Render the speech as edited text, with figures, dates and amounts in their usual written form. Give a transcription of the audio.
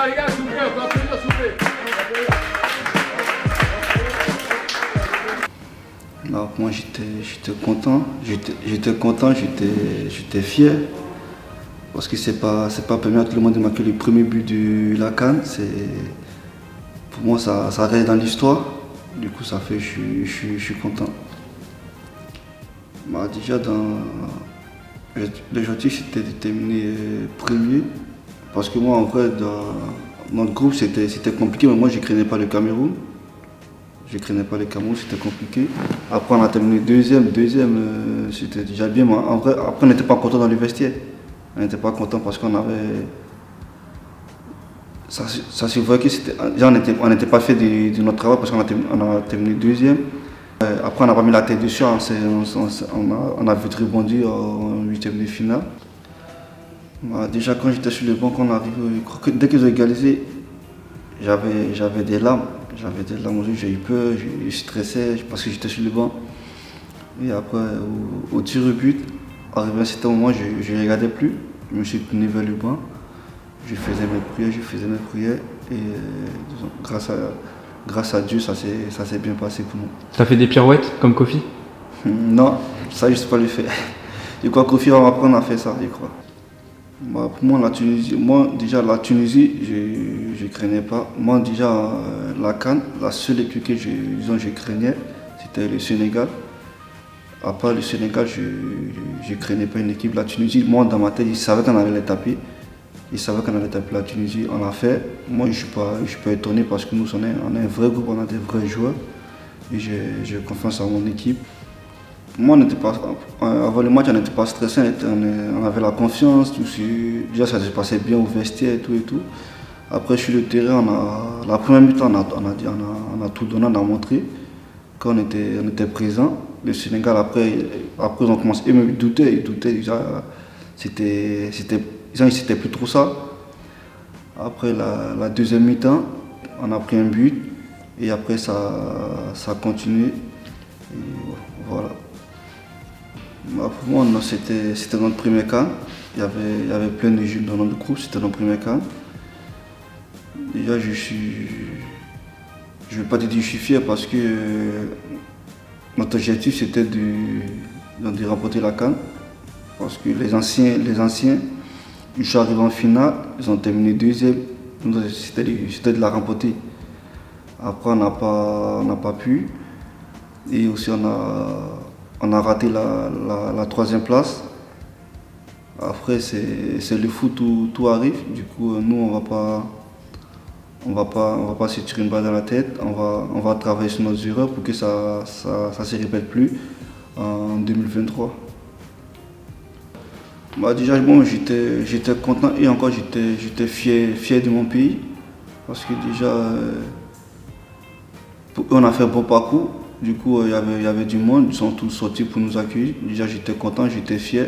gars, s'il vous plaît, on peut applaudir, s'il vous plaît. Alors, moi j'étais content, j'étais fier. Parce que c'est pas permis à tout le monde de marquer le premier but de la CAN. Pour moi ça reste dans l'histoire. Du coup ça fait je suis content. Bah, déjà l'objectif c'était de terminer premier. Parce que moi en vrai dans notre groupe c'était compliqué, mais moi je craignais pas le Cameroun. C'était compliqué. Après on a terminé deuxième, c'était déjà bien. Mais en vrai, après on n'était pas content dans le vestiaire. On n'était pas content parce qu'on avait. Ça se voyait que c'était. On n'était pas fait de notre travail parce qu'on a terminé deuxième. Après on n'a pas mis la tête dessus, on a vite rebondi en huitième de finale. Bah, déjà quand j'étais sur le banc, quand on arrive, dès qu'ils ont égalisé, j'avais des larmes. J'avais des larmes aux yeux, j'ai eu peur, je stressais parce que j'étais sur le banc. Et après, au tir au but, arrivé à un certain moment, je ne regardais plus. Je me suis tourné vers le banc. Je faisais mes prières. Et disons, grâce à Dieu, ça s'est bien passé pour nous. T'as fait des pirouettes comme Kofi? Non, ça je ne sais pas le faire. Je crois que Kofi va m'apprendre à faire ça, je crois. Bah, pour moi, la Tunisie, je ne craignais pas. Moi, déjà, la CAN, la seule équipe que je craignais, c'était le Sénégal. À part le Sénégal, je ne craignais pas une équipe. La Tunisie, moi, dans ma tête, ils savaient qu'on allait les taper. Ils savaient qu'on allait taper la Tunisie. On l'a fait. Moi, je ne suis pas étonné parce que nous, on est un vrai groupe, on a des vrais joueurs. Et j'ai confiance en mon équipe. Moi, avant le match, on n'était pas stressé, on avait la confiance. Déjà, ça se passait bien au vestiaire et tout. Après, sur le terrain, la première mi-temps, on a tout donné, on a montré qu'on était présent. Le Sénégal, après ils ont commencé, ils me doutaient, déjà, ils n'étaient plus trop ça. Après la deuxième mi-temps, on a pris un but et après ça a continué. Et voilà. Bah, pour moi, c'était notre premier CAN. Il y avait plein de jeunes dans notre groupe, c'était notre premier CAN. Déjà, je ne vais pas te dire que je suis fier parce que notre objectif c'était de remporter la CAN. Parce que les anciens, ils sont arrivés en finale, ils ont terminé deuxième. C'était de la remporter. Après, on n'a pas pu. Et aussi, on a raté la troisième place. Après, c'est le foot, tout arrive. Du coup, nous, on va pas se tirer une balle dans la tête. On va travailler sur nos erreurs pour que ça ne se répète plus en 2023. Bah, déjà, bon, j'étais content et encore j'étais fier de mon pays. Parce que déjà, on a fait un bon parcours. Du coup, il y avait du monde, ils sont tous sortis pour nous accueillir. Déjà, j'étais content, j'étais fier.